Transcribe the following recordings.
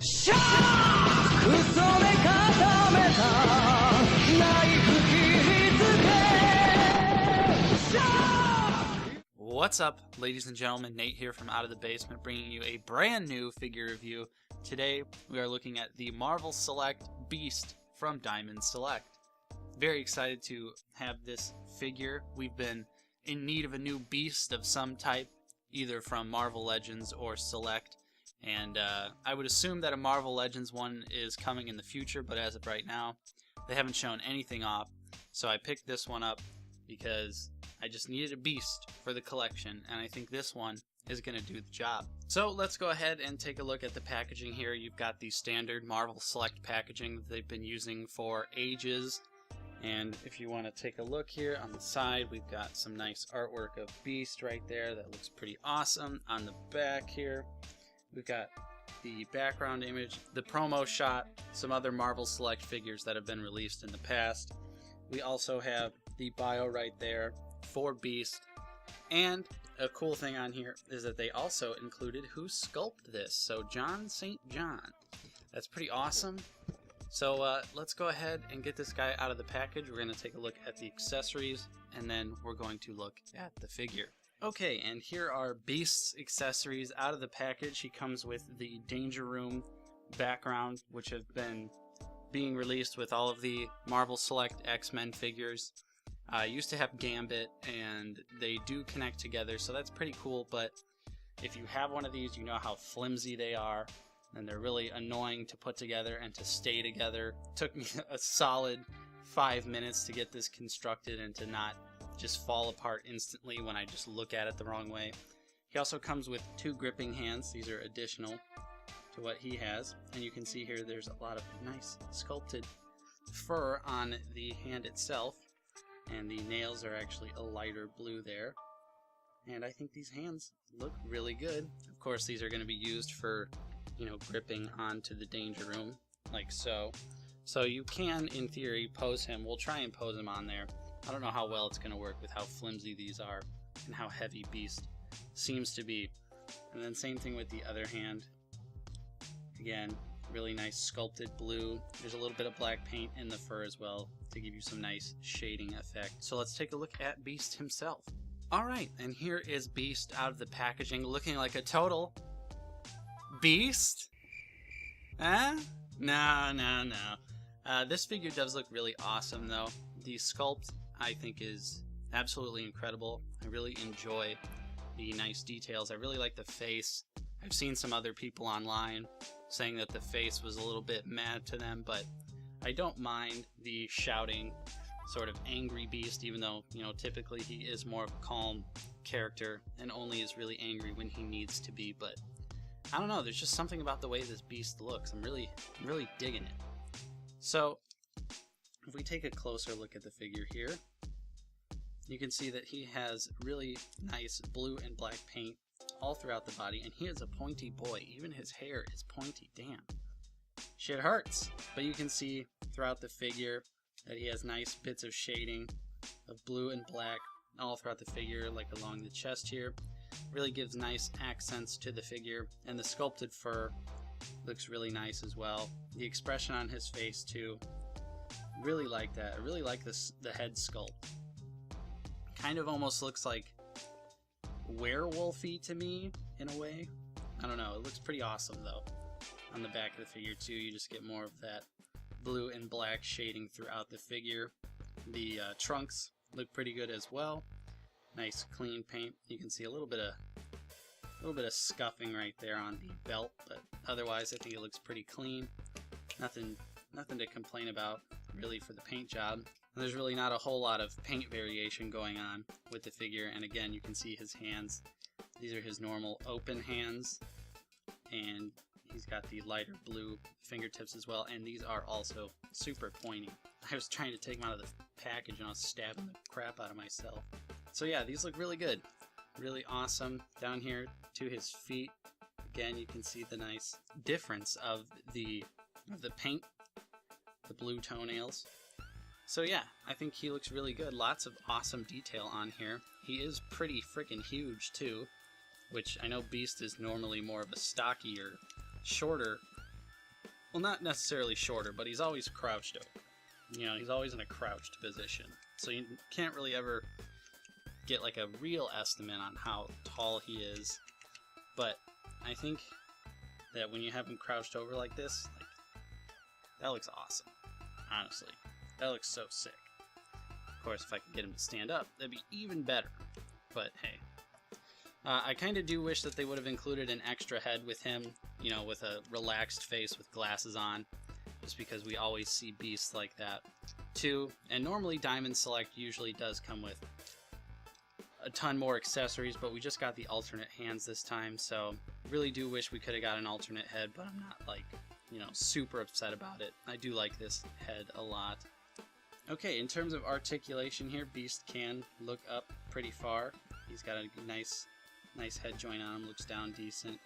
What's up, ladies and gentlemen? Nate here from Out of the Basement, bringing you a brand new figure review. Today we are looking at the Marvel Select Beast from Diamond Select. Very excited to have this figure. We've been in need of a new beast of some type, either from Marvel Legends or Select, and I would assume that a Marvel Legends one is coming in the future, but as of right now they haven't shown anything off, so I picked this one up because I just needed a beast for the collection, and I think this one is going to do the job. So let's go ahead and take a look at the packaging here. You've got the standard Marvel Select packaging that they've been using for ages, and if you want to take a look here on the side, we've got some nice artwork of Beast right there that looks pretty awesome. On the back here, we've got the background image, the promo shot, some other Marvel Select figures that have been released in the past. We also have the bio right there for Beast, and a cool thing on here is that they also included who sculpted this. So John St. John. That's pretty awesome. So let's go ahead and get this guy out of the package. We're going to take a look at the accessories, and then we're going to look at the figure. Okay, and here are Beast's accessories out of the package. He comes with the Danger Room background, which have been being released with all of the Marvel Select X-Men figures. Used to have Gambit, and they do connect together, so that's pretty cool, but if you have one of these, you know how flimsy they are, and they're really annoying to put together and to stay together. It took me a solid 5 minutes to get this constructed and to not just fall apart instantly when I just look at it the wrong way. He also comes with 2 gripping hands. These are additional to what he has, and you can see here there's a lot of nice sculpted fur on the hand itself, and the nails are actually a lighter blue there, and I think these hands look really good. Of course, these are going to be used for, you know, gripping onto the Danger Room like so. So you can, in theory, pose him. We'll try and pose him on there. I don't know how well it's going to work with how flimsy these are and how heavy Beast seems to be. And then same thing with the other hand. Again, really nice sculpted blue. There's a little bit of black paint in the fur as well to give you some nice shading effect. So let's take a look at Beast himself. Alright, and here is Beast out of the packaging, looking like a total beast? No. This figure does look really awesome though. The sculpt, I think, is absolutely incredible. I really enjoy the nice details. I really like the face. I've seen some other people online saying that the face was a little bit mad to them, but I don't mind the shouting, sort of angry Beast, even though, you know, typically he is more of a calm character and only is really angry when he needs to be. But I don't know, there's just something about the way this Beast looks. I'm really digging it. So if we take a closer look at the figure here, you can see that he has really nice blue and black paint all throughout the body, and he is a pointy boy. Even his hair is pointy. Damn. Shit hurts. But you can see throughout the figure that he has nice bits of shading of blue and black all throughout the figure, like along the chest here. Really gives nice accents to the figure, and the sculpted fur looks really nice as well. The expression on his face too. Really like that. I really like the head sculpt. Kind of almost looks like werewolfy to me in a way. I don't know, it looks pretty awesome though. On the back of the figure too, you just get more of that blue and black shading throughout the figure. The trunks look pretty good as well. Nice clean paint. You can see a little bit of scuffing right there on the belt, but otherwise I think it looks pretty clean. Nothing to complain about really for the paint job. There's really not a whole lot of paint variation going on with the figure, and again, you can see his hands. These are his normal open hands, and he's got the lighter blue fingertips as well, and these are also super pointy. I was trying to take them out of the package and I was stabbing the crap out of myself. So yeah, these look really good. Really awesome. Down here to his feet, again, you can see the nice difference of the paint, the blue toenails. So yeah, I think he looks really good. Lots of awesome detail on here. He is pretty freaking huge too, which I know Beast is normally more of a stockier, shorter well, not necessarily shorter, but he's always crouched over. You know, he's always in a crouched position. So you can't really ever get like a real estimate on how tall he is. But I think that when you have him crouched over like this, like, that looks awesome. Honestly, that looks so sick. Of course, if I could get him to stand up, that'd be even better. But hey, I kind of do wish that they would have included an extra head with him, you know, with a relaxed face with glasses on, just because we always see beasts like that too. And normally Diamond Select usually does come with a ton more accessories, but we just got the alternate hands this time, so really do wish we could have got an alternate head, but I'm not like, you know, super upset about it. I do like this head a lot. Okay, in terms of articulation here, Beast can look up pretty far. He's got a nice head joint on him, looks down decent.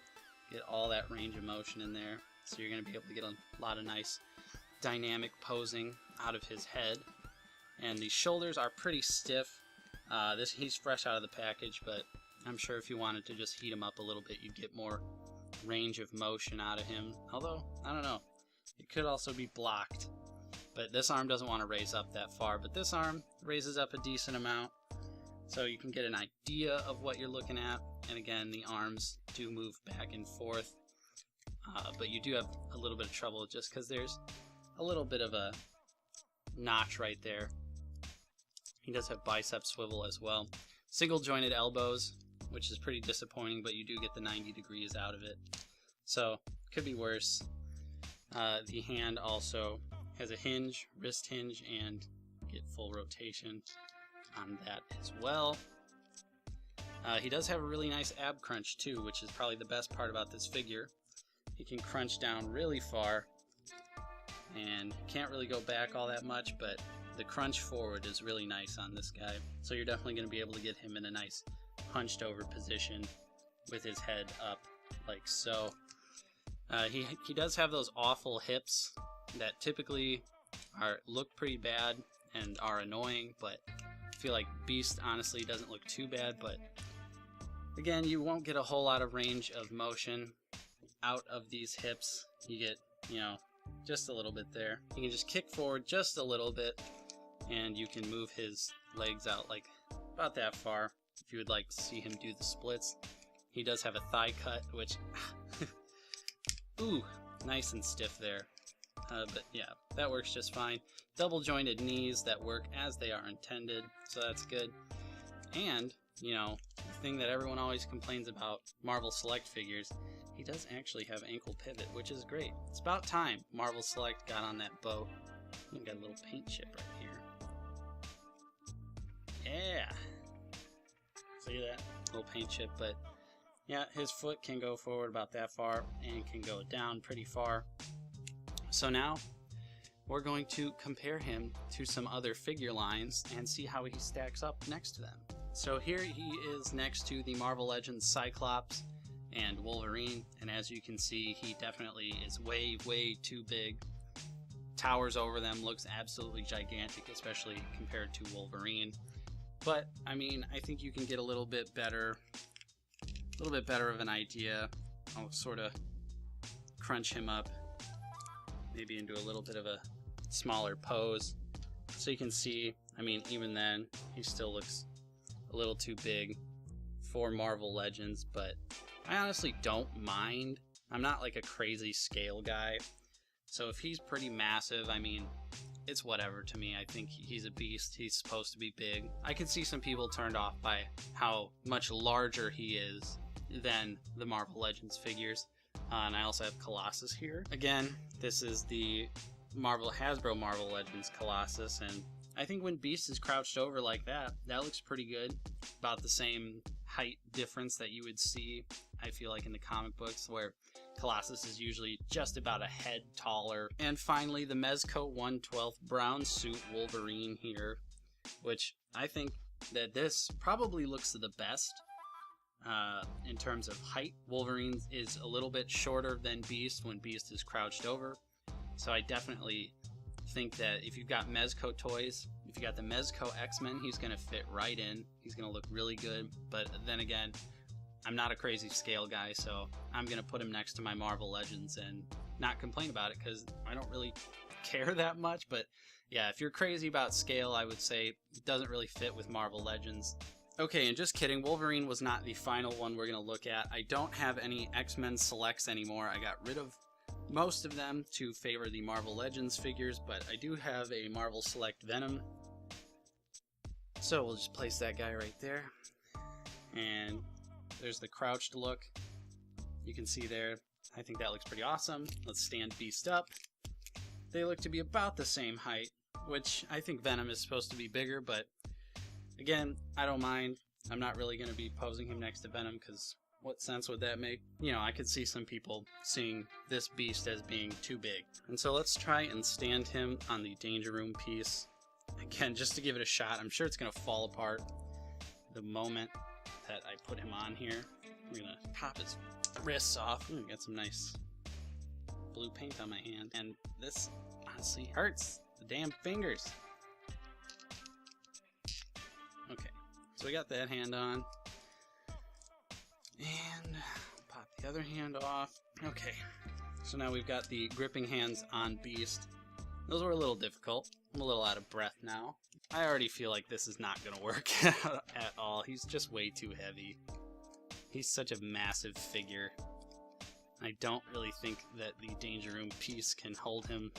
Get all that range of motion in there, so you're going to be able to get a lot of nice dynamic posing out of his head. And the shoulders are pretty stiff. He's fresh out of the package, but I'm sure if you wanted to just heat him up a little bit, you'd get more range of motion out of him. Although, I don't know, it could also be blocked. But this arm doesn't want to raise up that far, but this arm raises up a decent amount, so you can get an idea of what you're looking at. And again, the arms do move back and forth, but you do have a little bit of trouble just because there's a little bit of a notch right there. He does have bicep swivel as well. Single jointed elbows, which is pretty disappointing, but you do get the 90 degrees out of it. So, could be worse. The hand also has a hinge, wrist hinge, and get full rotation on that as well. He does have a really nice ab crunch too, which is probably the best part about this figure. He can crunch down really far and can't really go back all that much, but the crunch forward is really nice on this guy. So you're definitely going to be able to get him in a nice hunched over position with his head up like so. He does have those awful hips that typically look pretty bad and are annoying, but I feel like Beast honestly doesn't look too bad. But again, you won't get a whole lot of range of motion out of these hips. You get, you know, just a little bit there. You can just kick forward just a little bit, and you can move his legs out like about that far if you would like to see him do the splits. He does have a thigh cut, which ooh, nice and stiff there. But yeah, that works just fine. Double jointed knees that work as they are intended, so that's good. And, you know, the thing that everyone always complains about Marvel Select figures, he does actually have ankle pivot, which is great. It's about time Marvel Select got on that boat. We got a little paint chip right here. Yeah! See that? Little paint chip, but yeah, his foot can go forward about that far and can go down pretty far. So now we're going to compare him to some other figure lines and see how he stacks up next to them. So here he is next to the Marvel Legends Cyclops and Wolverine, and as you can see, he definitely is way too big. Towers over them, looks absolutely gigantic, especially compared to Wolverine. But I mean, I think you can get a little bit better of an idea. I'll sort of crunch him up maybe into a little bit of a smaller pose, so you can see, I mean, even then he still looks a little too big for Marvel Legends, but I honestly don't mind. I'm not like a crazy scale guy, so if he's pretty massive, I mean, it's whatever to me. I think he's a beast. He's supposed to be big. I could see some people turned off by how much larger he is than the Marvel Legends figures. And I also have Colossus here. Again, this is the Hasbro Marvel Legends Colossus, and I think when Beast is crouched over like that, that looks pretty good. About the same height difference that you would see, I feel like, in the comic books, where Colossus is usually just about a head taller. And finally, the Mezco 1/12 brown suit Wolverine here, which I think that this probably looks the best in terms of height. Wolverine is a little bit shorter than Beast when Beast is crouched over, so I definitely think that if you've got Mezco toys, if you got the Mezco X-Men, he's going to fit right in. He's going to look really good, but then again, I'm not a crazy scale guy, so I'm going to put him next to my Marvel Legends, and not complain about it because I don't really care that much. But yeah, if you're crazy about scale, I would say it doesn't really fit with Marvel Legends. Okay, and just kidding, Wolverine was not the final one we're going to look at. I don't have any X-Men Selects anymore. I got rid of most of them to favor the Marvel Legends figures, but I do have a Marvel Select Venom. So we'll just place that guy right there. And there's the crouched look. You can see there. I think that looks pretty awesome. Let's stand Beast up. They look to be about the same height, which I think Venom is supposed to be bigger, but again, I don't mind. I'm not really going to be posing him next to Venom because what sense would that make? You know, I could see some people seeing this Beast as being too big. And so let's try and stand him on the Danger Room piece. Again, just to give it a shot. I'm sure it's going to fall apart the moment that I put him on here. We're going to pop his wrists off. Ooh, got some nice blue paint on my hand. And this honestly hurts. The damn fingers. Okay, so we got that hand on. And pop the other hand off. Okay, so now we've got the gripping hands on Beast. Those were a little difficult. I'm a little out of breath now. I already feel like this is not going to work at all. He's just way too heavy. He's such a massive figure. I don't really think that the Danger Room piece can hold him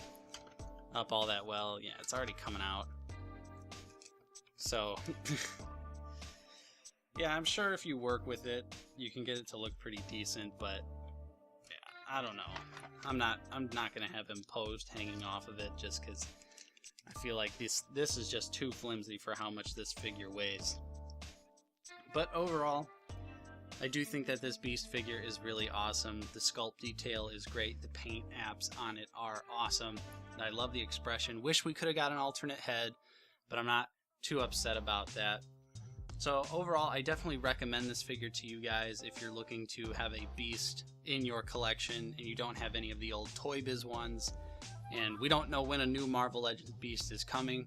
up all that well. Yeah, it's already coming out. So, yeah, I'm sure if you work with it, you can get it to look pretty decent, but yeah, I don't know. I'm not gonna have him posed hanging off of it just because I feel like this is just too flimsy for how much this figure weighs. But overall, I do think that this Beast figure is really awesome. The sculpt detail is great. The paint apps on it are awesome. I love the expression. Wish we could have got an alternate head, but I'm not too upset about that. So overall, I definitely recommend this figure to you guys if you're looking to have a Beast in your collection and you don't have any of the old Toy Biz ones, and we don't know when a new Marvel Legends Beast is coming.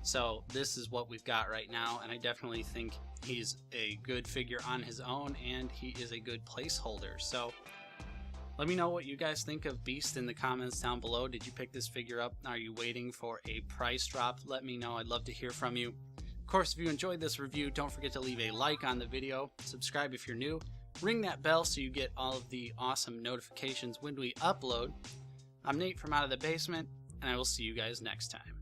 So this is what we've got right now, and I definitely think he's a good figure on his own, and he is a good placeholder. So let me know what you guys think of Beast in the comments down below. Did you pick this figure up? Are you waiting for a price drop? Let me know. I'd love to hear from you. Of course, if you enjoyed this review, don't forget to leave a like on the video, subscribe if you're new, ring that bell so you get all of the awesome notifications when we upload. I'm Nate from Out of the Basement, and I will see you guys next time.